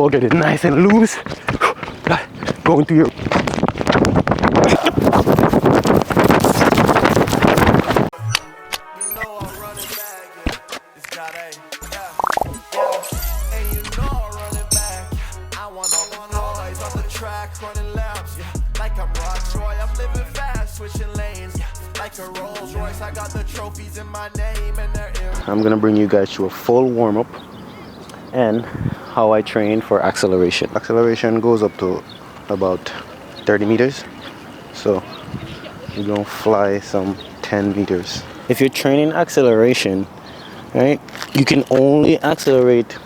Careful, get it nice and loose. Go into your... Like I'm Roxroy, I'm living fast, switching lanes. Like a Rolls Royce, I got the trophies in my name and they're in. I'm gonna bring you guys to a full warm-up and how I train for acceleration. Acceleration goes up to about 30 meters. So you're gonna fly some 10 meters. If you're training acceleration, right, you can only accelerate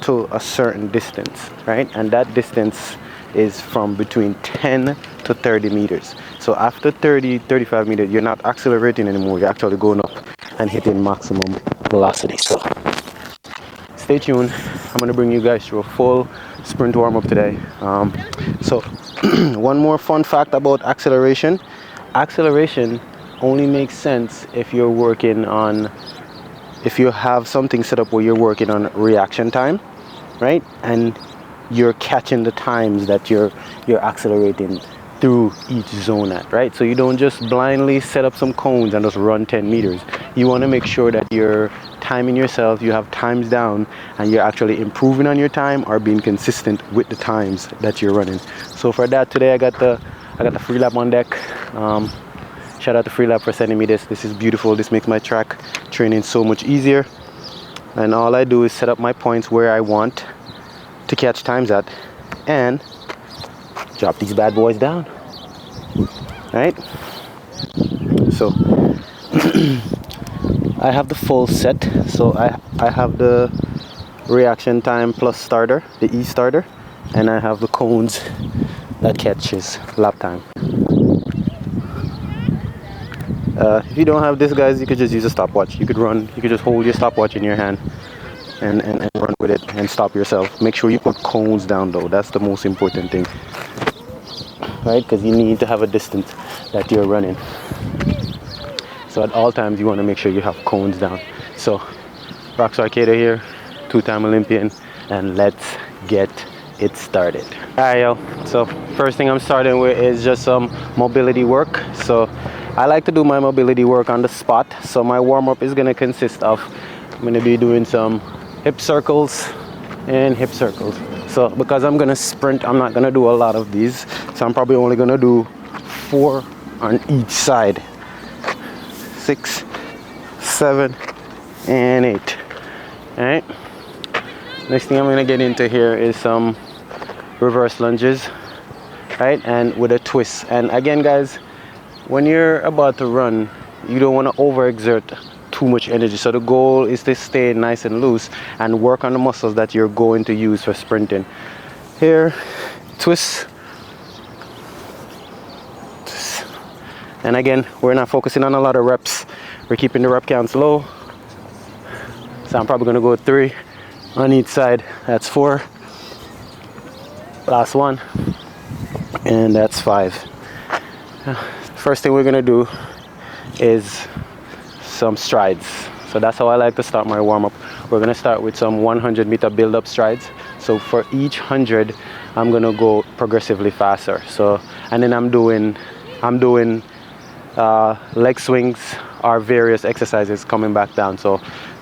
to a certain distance, right? And that distance is from between 10 to 30 meters. So after 35 meters, you're not accelerating anymore. You're actually going up and hitting maximum velocity. So stay tuned. I'm gonna bring you guys through a full sprint warm-up today. So one more fun fact about acceleration. Acceleration only makes sense if you're working on, if you have something set up where you're working on reaction time, right? And you're catching the times that you're accelerating through each zone at, right? So you don't just blindly set up some cones and just run 10 meters. You want to make sure that you're timing yourself, you have times down, and you're actually improving on your time or being consistent with the times that you're running. So for that today, I got the free lap on deck. Shout out to Free Lap for sending me this. This is beautiful. This makes my track training so much easier. And all I do is set up my points where I want to catch times at and drop these bad boys down, right? So I have the full set. So I have the reaction time plus starter, the E starter, and I have the cones that catches lap time. If you don't have this, guys, you could just use a stopwatch. You could just hold your stopwatch in your hand and run with it and stop yourself. Make sure you put cones down though. That's the most important thing, right? Because you need to have a distance that you're running. So at all times you want to make sure you have cones down. So Roxroy Cato here, 2-time Olympian, and let's get it started. Alright, yo, so first thing I'm starting with is just some mobility work. So I like to do my mobility work on the spot. So my warm-up is going to consist of, I'm going to be doing some hip circles and hip circles. So because I'm going to sprint, I'm not going to do a lot of these. So I'm probably only going to do 4 on each side. 6, 7, and 8. All right. Next thing I'm going to get into here is some reverse lunges, right? And with a twist. And again, guys, when you're about to run, you don't want to overexert too much energy. So the goal is to stay nice and loose and work on the muscles that you're going to use for sprinting. Here, twist. Twist. And again, we're not focusing on a lot of reps. We're keeping the rep counts low. So I'm probably going to go 3 on each side. That's 4. Last one. And that's 5. First thing we're going to do is some strides. So that's how I like to start my warm-up. We're going to start with some 100-meter build-up strides. So for each 100, I'm going to go progressively faster. So, and then I'm doing leg swings or various exercises coming back down. So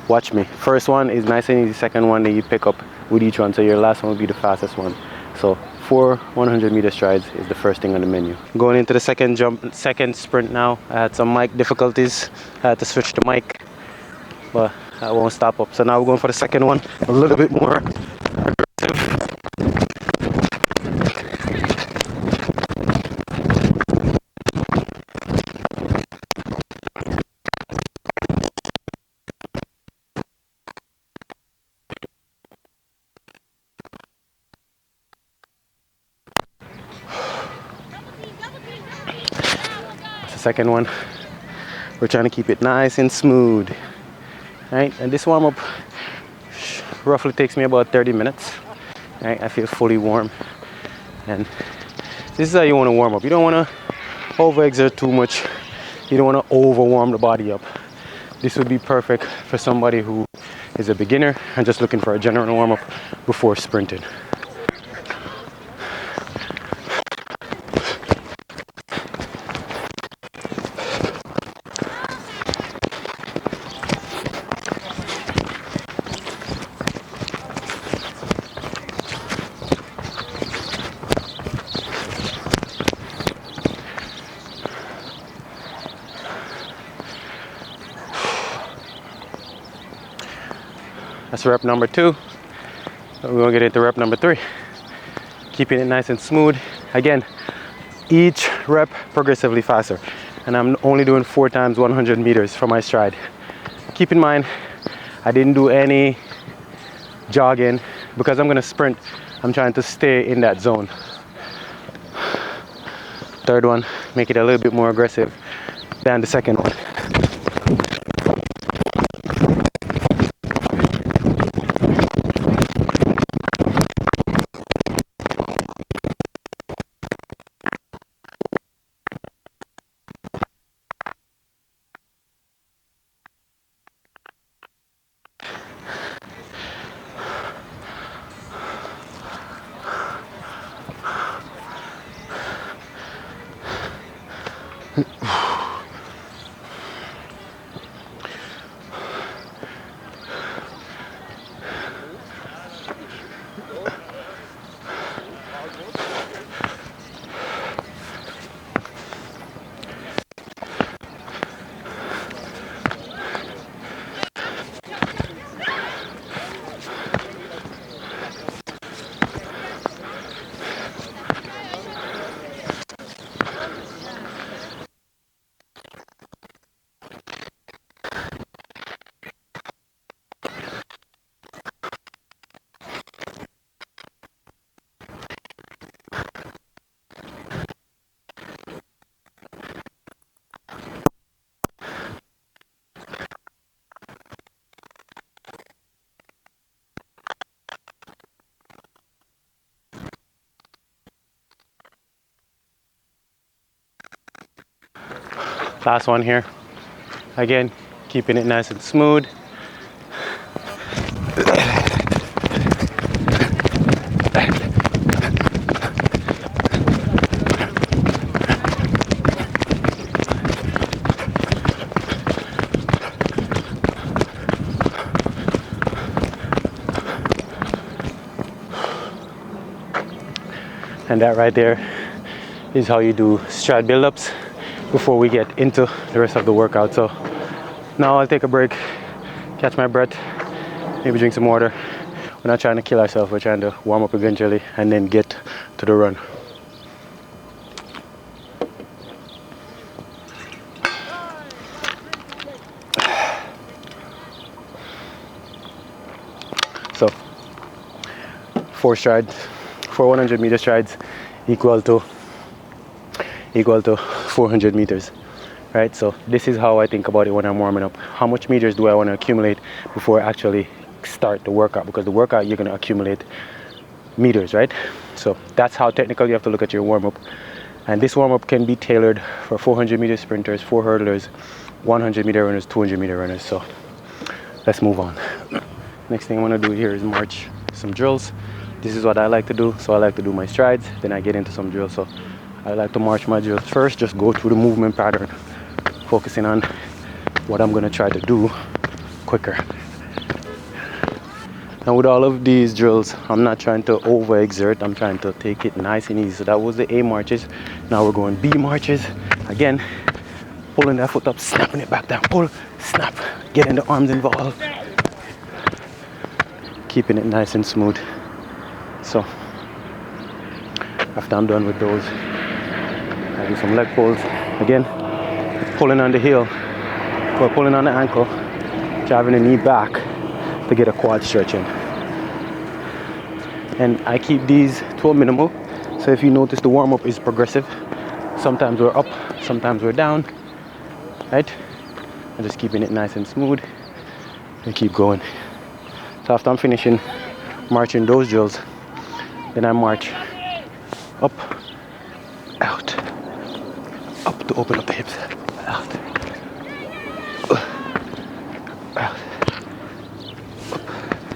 watch me. First one is nice and easy. Second one that you pick up with each one. So your last one will be the fastest one. So 4 100-meter strides is the first thing on the menu. Going into the second sprint now. I had some mic difficulties. I had to switch the mic, but I won't stop up. So now we're going for the second one, a little bit more aggressive. Second one, we're trying to keep it nice and smooth, right? And this warm-up roughly takes me about 30 minutes, right? I feel fully warm, and this is how you want to warm up. You don't want to overexert too much. You don't want to overwarm the body up. This would be perfect for somebody who is a beginner and just looking for a general warm-up before sprinting. That's rep number 2. We're gonna get into rep number 3. Keeping it nice and smooth. Again, each rep progressively faster. And I'm only doing 4 times 100 meters for my stride. Keep in mind, I didn't do any jogging because I'm gonna sprint. I'm trying to stay in that zone. Third one, make it a little bit more aggressive than the second one. Last one here. Again, keeping it nice and smooth. And that right there is how you do stride build-ups before we get into the rest of the workout. So now I'll take a break, catch my breath, maybe drink some water. We're not trying to kill ourselves, we're trying to warm up eventually and then get to the run. So 4 strides, 4 100-meter strides equal to 400 meters, right? So this is how I think about it when I'm warming up. How much meters do I want to accumulate before I actually start the workout? Because the workout, you're going to accumulate meters, right? So that's how technical you have to look at your warm-up. And this warm-up can be tailored for 400-meter sprinters, 4 hurdlers, 100-meter runners, 200-meter runners. So let's move on. Next thing I want to do here is march some drills. This is what I like to do. So I like to do my strides, then I get into some drills. So I like to march my drills first, just go through the movement pattern, focusing on what I'm going to try to do quicker. And with all of these drills, I'm not trying to overexert, I'm trying to take it nice and easy. So that was the A marches. Now we're going B marches. Again, pulling that foot up, snapping it back down, pull, snap, getting the arms involved. Keeping it nice and smooth. So after I'm done with those, I do some leg pulls. Again, pulling on the heel or pulling on the ankle, driving the knee back to get a quad stretch in. And I keep these to a minimal. So if you notice, the warm-up is progressive. Sometimes we're up, sometimes we're down, right? I'm just keeping it nice and smooth and keep going. So after I'm finishing marching those drills, then I march up, out, up to open up the hips, out, out.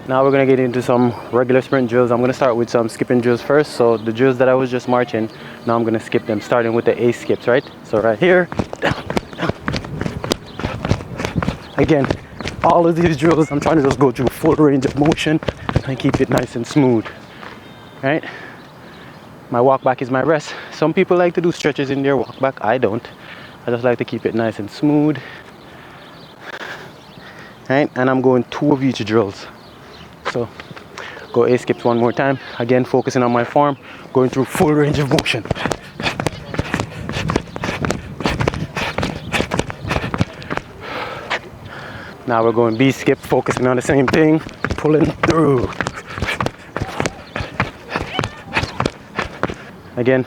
Now we're gonna get into some regular sprint drills. I'm gonna start with some skipping drills first. So the drills that I was just marching, now I'm gonna skip them, starting with the A skips, right? So right here, down, down. Again, all of these drills, I'm trying to just go through full range of motion and keep it nice and smooth, right? My walk back is my rest. Some people like to do stretches in their walk back. I don't. I just like to keep it nice and smooth, right? And I'm going 2 of each drills. So go 8 skips one more time. Again, focusing on my form, going through full range of motion. Now we're going B skip, focusing on the same thing, pulling through. Again,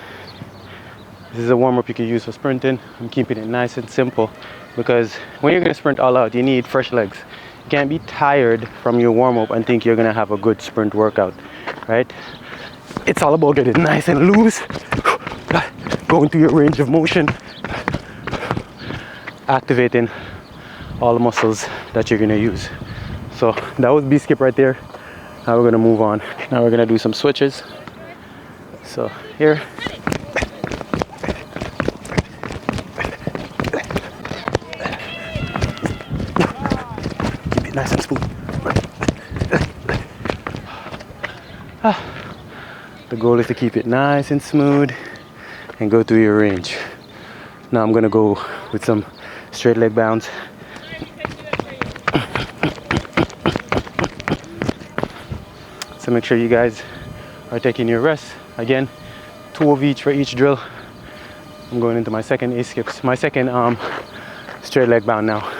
this is a warm-up you can use for sprinting. I'm keeping it nice and simple because when you're going to sprint all out, you need fresh legs. You can't be tired from your warm-up and think you're going to have a good sprint workout, right? It's all about getting nice and loose, going through your range of motion, activating all the muscles that you're going to use. So that was B skip right there. Now we're going to move on. Now we're going to do some switches. So here, keep it nice and smooth. The goal is to keep it nice and smooth and go through your range. Now I'm gonna go with some straight leg bounds. So make sure you guys are taking your rest. Again, 2 of each for each drill. I'm going into my second A skips, my second straight leg bound now.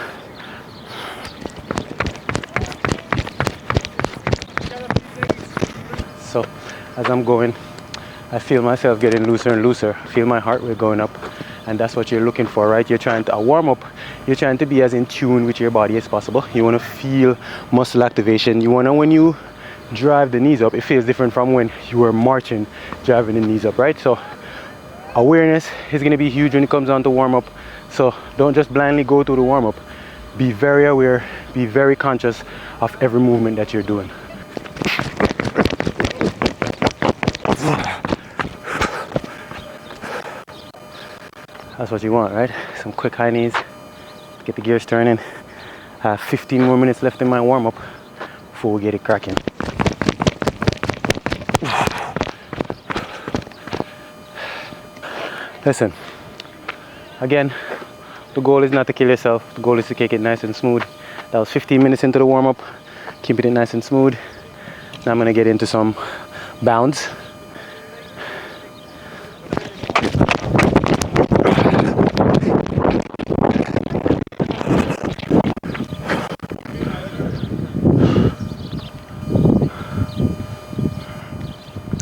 So as I'm going, I feel myself getting looser and looser. I feel my heart rate going up, and that's what you're looking for, right? You're trying to warm up. You're trying to be as in tune with your body as possible. You want to feel muscle activation. You want to, when you drive the knees up, it feels different from when you were marching, driving the knees up, right? So awareness is going to be huge when it comes on to warm up. So don't just blindly go through the warm up. Be very aware, be very conscious of every movement that you're doing. That's what you want, right? Some quick high knees, get the gears turning. I have 15 more minutes left in my warm up before we get it cracking. Listen, again, the goal is not to kill yourself. The goal is to take it nice and smooth. That was 15 minutes into the warm-up, keeping it nice and smooth. Now I'm gonna get into some bounds.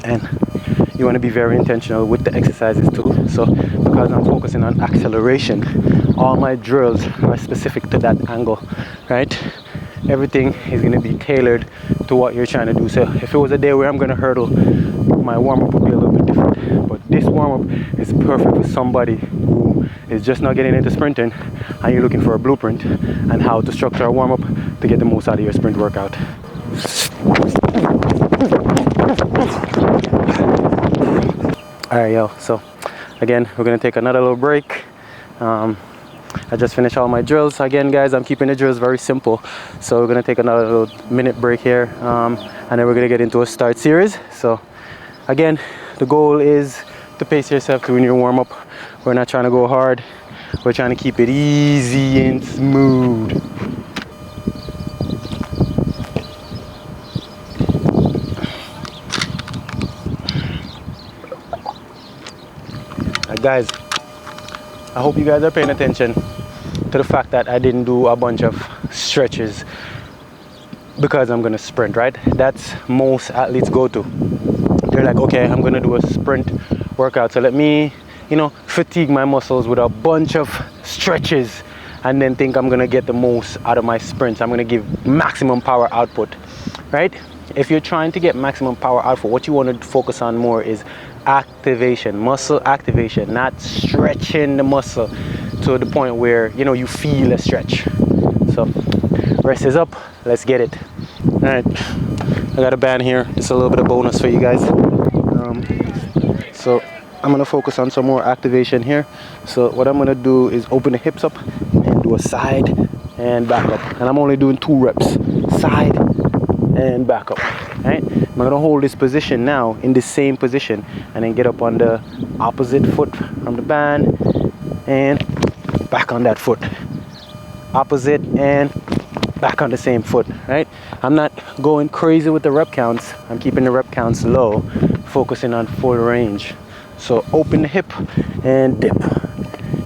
And you want to be very intentional with the exercises too. So because I'm focusing on acceleration, all my drills are specific to that angle, right? Everything is going to be tailored to what you're trying to do. So if it was a day where I'm going to hurdle, my warm-up would be a little bit different. But this warm-up is perfect for somebody who is just not getting into sprinting and you're looking for a blueprint and how to structure a warm-up to get the most out of your sprint workout. Alright, yo, so again, we're gonna take another little break. I just finished all my drills. Again, guys, I'm keeping the drills very simple. So we're gonna take another little minute break here, and then we're gonna get into a start series. So again, the goal is to pace yourself during your warm-up. We're not trying to go hard. We're trying to keep it easy and smooth. Guys, I hope you guys are paying attention to the fact that I didn't do a bunch of stretches because I'm gonna sprint, right? That's most athletes go to. They're like, okay, I'm gonna do a sprint workout, so let me, fatigue my muscles with a bunch of stretches and then think I'm gonna get the most out of my sprints. I'm gonna give maximum power output, right? If you're trying to get maximum power output, what you want to focus on more is activation, muscle activation, not stretching the muscle to the point where you feel a stretch. So rest is up, let's get it. All right, I got a band here. It's a little bit of bonus for you guys. So I'm gonna focus on some more activation here. So what I'm gonna do is open the hips up and do a side and back up, and I'm only doing 2 reps, side and back up. Right? I'm gonna hold this position now, in the same position, and then get up on the opposite foot from the band and back on that foot. Opposite and back on the same foot, right? I'm not going crazy with the rep counts. I'm keeping the rep counts low, focusing on full range. So open the hip and dip,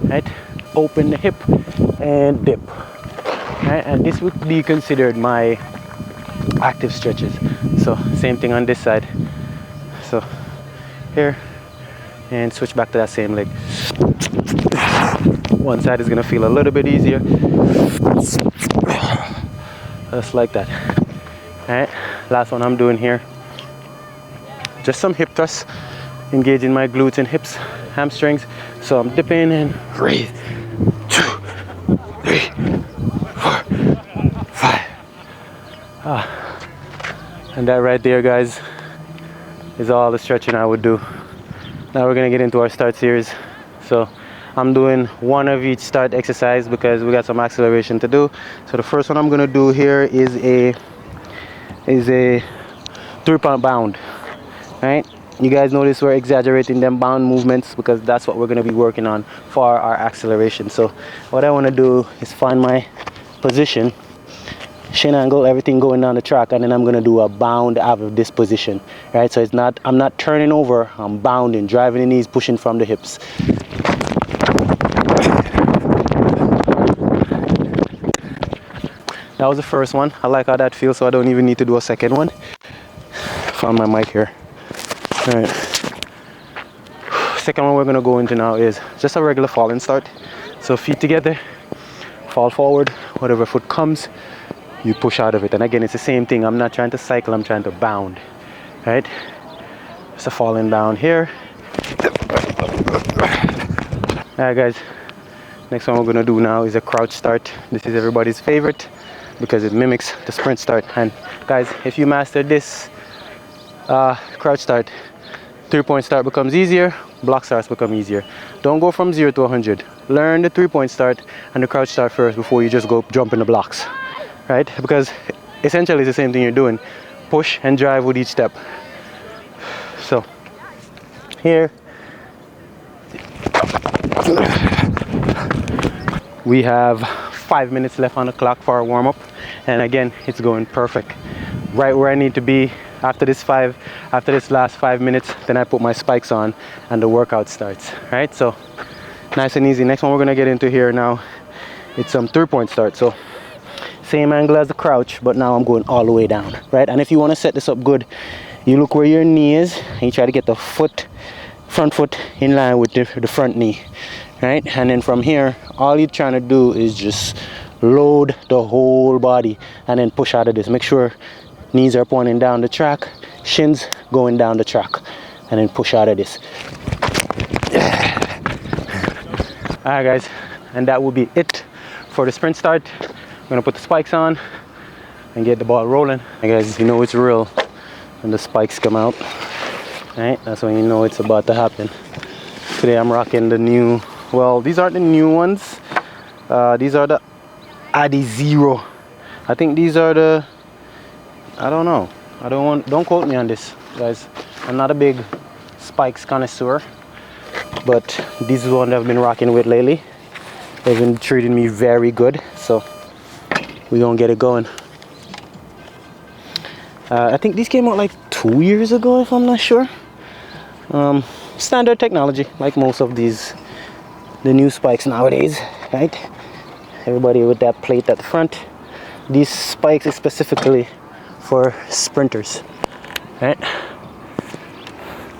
right? Open the hip and dip, right? And this would be considered my active stretches. So same thing on this side. So here, and switch back to that same leg. One side is gonna feel a little bit easier. Just like that. All right, last one I'm doing here. Just some hip thrusts, engaging my glutes and hips, hamstrings. So I'm dipping and breathe. 2, 3, 4, 5. And that right there, guys, is all the stretching I would do. Now we're gonna get into our start series. So I'm doing one of each start exercise because we got some acceleration to do. So the first one I'm gonna do here is a 3-point bound. Right? You guys notice we're exaggerating them bound movements because that's what we're gonna be working on for our acceleration. So what I wanna do is find my position, shin angle, everything going down the track, and then I'm gonna do a bound out of this position. Right? So I'm not turning over, I'm bounding, driving the knees, pushing from the hips. That was the first one. I like how that feels, so I don't even need to do a second one. Found my mic here. All right. Second one we're gonna go into now is just a regular fall and start. So feet together, fall forward, whatever foot comes, you push out of it. And again, it's the same thing. I'm not trying to cycle, I'm trying to bound. Right? Just a fall and bound here. All right, guys. Next one we're gonna do now is a crouch start. This is everybody's favorite because it mimics the sprint start. And guys, if you master this crouch start, 3-point start becomes easier, block starts become easier. Don't go from 0 to 100. Learn the 3-point start and the crouch start first before you just go jump in the blocks, right? Because essentially it's the same thing you're doing. Push and drive with each step. So here we have 5 minutes left on the clock for our warm-up, and again, it's going perfect. Right where I need to be. After this last 5 minutes, then I put my spikes on and the workout starts, right? So nice and easy. Next one we're gonna get into here now, it's some 3-point start. So same angle as the crouch, but now I'm going all the way down, right? And if you wanna set this up good, you look where your knee is and you try to get the front foot in line with the front knee, right? And then from here, all you're trying to do is just load the whole body and then push out of this. Make sure knees are pointing down the track, shins going down the track, and then push out of this. All right, guys, and that will be it for the sprint start. I'm gonna put the spikes on and get the ball rolling. Hey guys, you know it's real when the spikes come out, right? That's when you know it's about to happen. Today I'm rocking the new, well, these aren't the new ones. These are the Adi Zero. I think these are the, I don't know. Don't quote me on this, guys. I'm not a big spikes connoisseur, but this is one I've been rocking with lately. They've been treating me very good, so we're gonna get it going. I think these came out like 2 years ago, if I'm not sure. Standard technology, like most of the new spikes nowadays, right? Everybody with that plate at the front. These spikes is specifically for sprinters, right?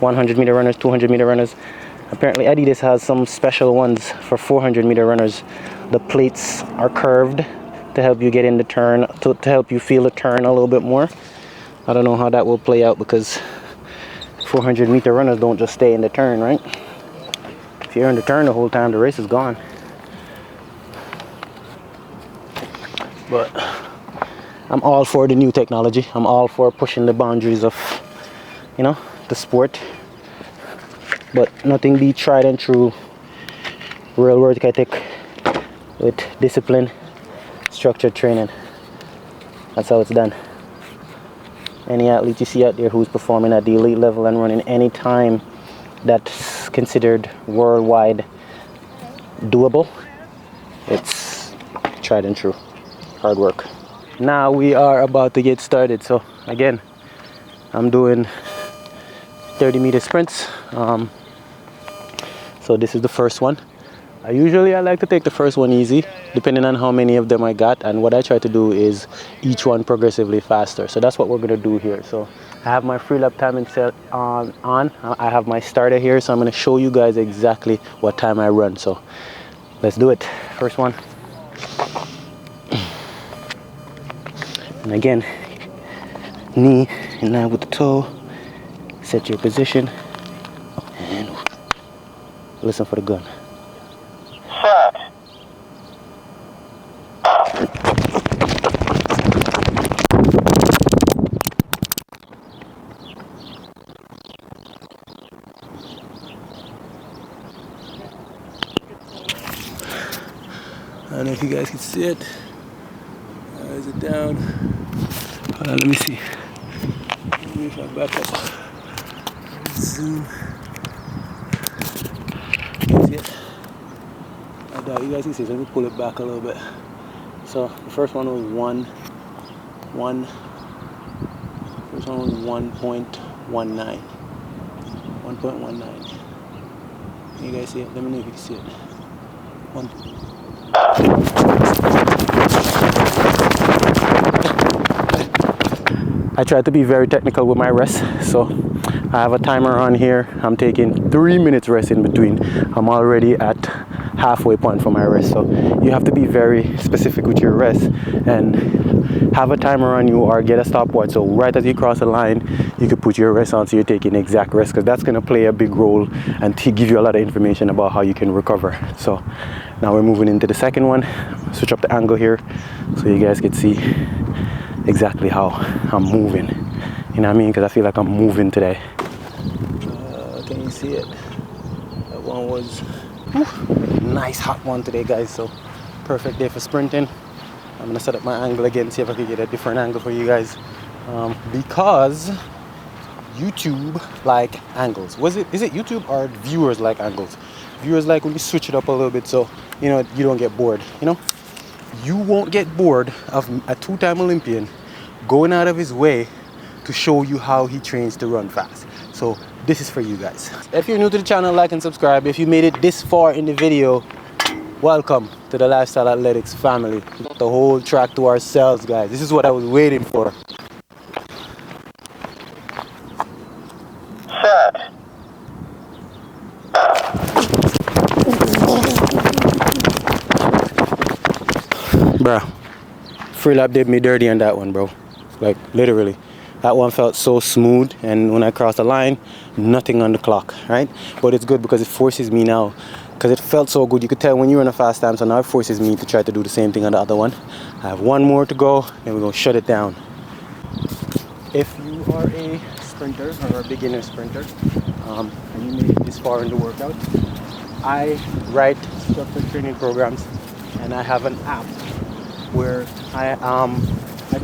100-meter runners, 200-meter runners. Apparently Adidas has some special ones for 400-meter runners. The plates are curved to help you get in the turn, to help you feel the turn a little bit more. I don't know how that will play out because 400-meter runners don't just stay in the turn, right? If you're in the turn the whole time, the race is gone. But I'm all for the new technology. I'm all for pushing the boundaries of, you know, the sport. But nothing be tried and true real work ethic with discipline, structured training. That's how it's done. Any athlete you see out there who's performing at the elite level and running any time that's considered worldwide doable, it's tried and true. Hard work. now we are about to get started. So again, I'm doing 30-meter sprints. So this is the first one. I like to take the first one easy, depending on how many of them I got, and what I try to do is each one progressively faster. So that's what we're gonna do here. So I have my free lap timing set on. I have my starter here, so I'm gonna show you guys exactly what time I run. So let's do it. First one. And again, knee in line with the toe. Set your position and listen for the gun. I don't know if you guys can see it. Is it down? Hold on, let me see. Let me if I back up. Zoom. You see it? I doubt you guys can see it. Let me pull it back a little bit. So the first one was 1.19. First one was 1.19. 1.19. Can you guys see it? Let me know if you can see it. I try to be very technical with my rest, so I have a timer on here. I'm taking 3 minutes rest in between. I'm already at halfway point for my rest, so you have to be very specific with your rest and have a timer on you or get a stopwatch, so right as you cross the line you can put your rest on, so you're taking exact rest, because that's going to play a big role and give you a lot of information about how you can recover. So now we're moving into the second one. Switch up the angle here so you guys can see exactly how I'm moving, you know what I mean, because I feel like I'm moving today. Can you see it? That one was nice hot one today, guys, so perfect day for sprinting. I'm gonna set up my angle again, see if I can get a different angle for you guys, because YouTube like angles. Is it YouTube or viewers like angles? Viewers like when you switch it up a little bit, so you know you don't get bored. You know, you won't get bored of a two-time Olympian going out of his way to show you how he trains to run fast. So this is for you guys. If you're new to the channel, like and subscribe. If you made it this far in the video, welcome to the Lifestyle Athletics family. The whole track to ourselves, guys. This is what I was waiting for. Bruh, free lap did me dirty on that one, bro. Like literally, that one felt so smooth, and when I crossed the line, nothing on the clock, right? But it's good because it forces me now, because it felt so good. You could tell when you run a fast time, so now it forces me to try to do the same thing on the other one. I have one more to go, then we're gonna shut it down. If you are a sprinter or a beginner sprinter, and you made it this far in the workout, I write structured training programs, and I have an app where I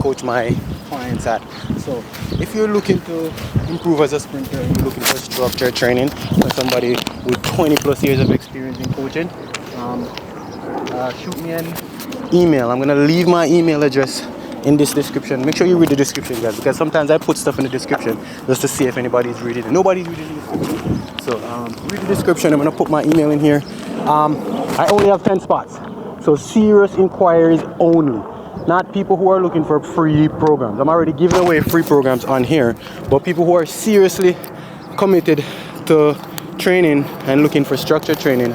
coach my clients at. So if you're looking to improve as a sprinter and you're looking for structured training for somebody with 20+ years of experience in coaching, shoot me an email. I'm gonna leave my email address in this description. Make sure you read the description, guys, because sometimes I put stuff in the description just to see if anybody's reading it. Nobody's reading the description. So read the description. I'm gonna put my email in here. I only have 10 spots. So serious inquiries only, not people who are looking for free programs. I'm already giving away free programs on here, but people who are seriously committed to training and looking for structured training,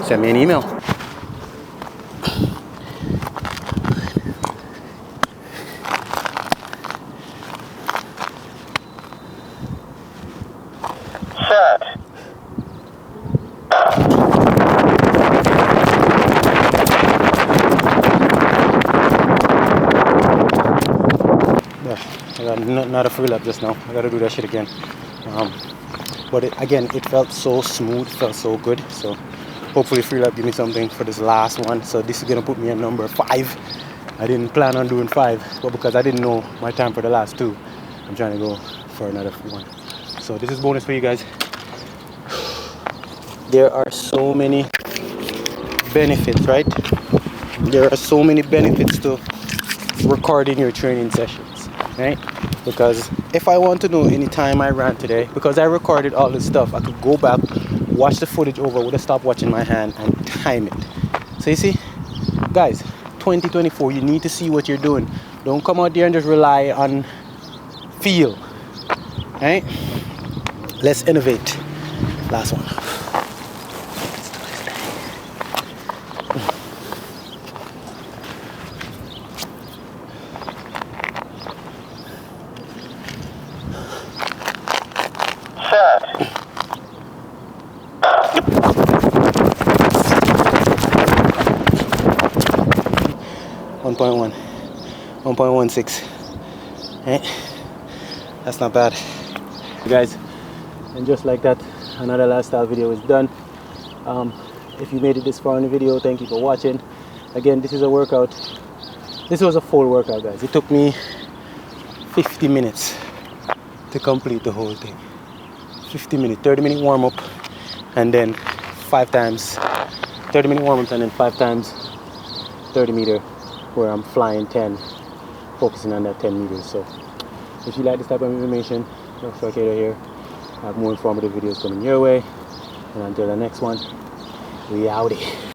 send me an email. Not a free lap just now. I gotta do that shit again. But it felt so smooth, felt so good. So hopefully free lap give me something for this last one. So this is gonna put me at number 5. I didn't plan on doing 5, but because I didn't know my time for the last 2, I'm trying to go for another one. So this is bonus for you guys. There are so many benefits, right? There are so many benefits to recording your training sessions, right? Because if I want to know any time I ran today, because I recorded all this stuff, I could go back, watch the footage over with a stopwatch in my hand and time it. So you see, guys, 2024, you need to see what you're doing. Don't come out there and just rely on feel, right? Let's innovate. Last one. Set. 1.1, 1.16. Right? That's not bad. Guys, and just like that, another lifestyle video is done. If you made it this far in the video, thank you for watching. Again, this is a workout. This was a full workout, guys. It took me 50 minutes to complete the whole thing. 50 minutes, 30-minute warm-up, and then 5 times 30-minute warm-ups, and then 5 times 30 meter, where I'm flying 10, focusing on that 10 meters. So if you like this type of information, Roxroy Cato here. I have more informative videos coming your way. And until the next one, we outie.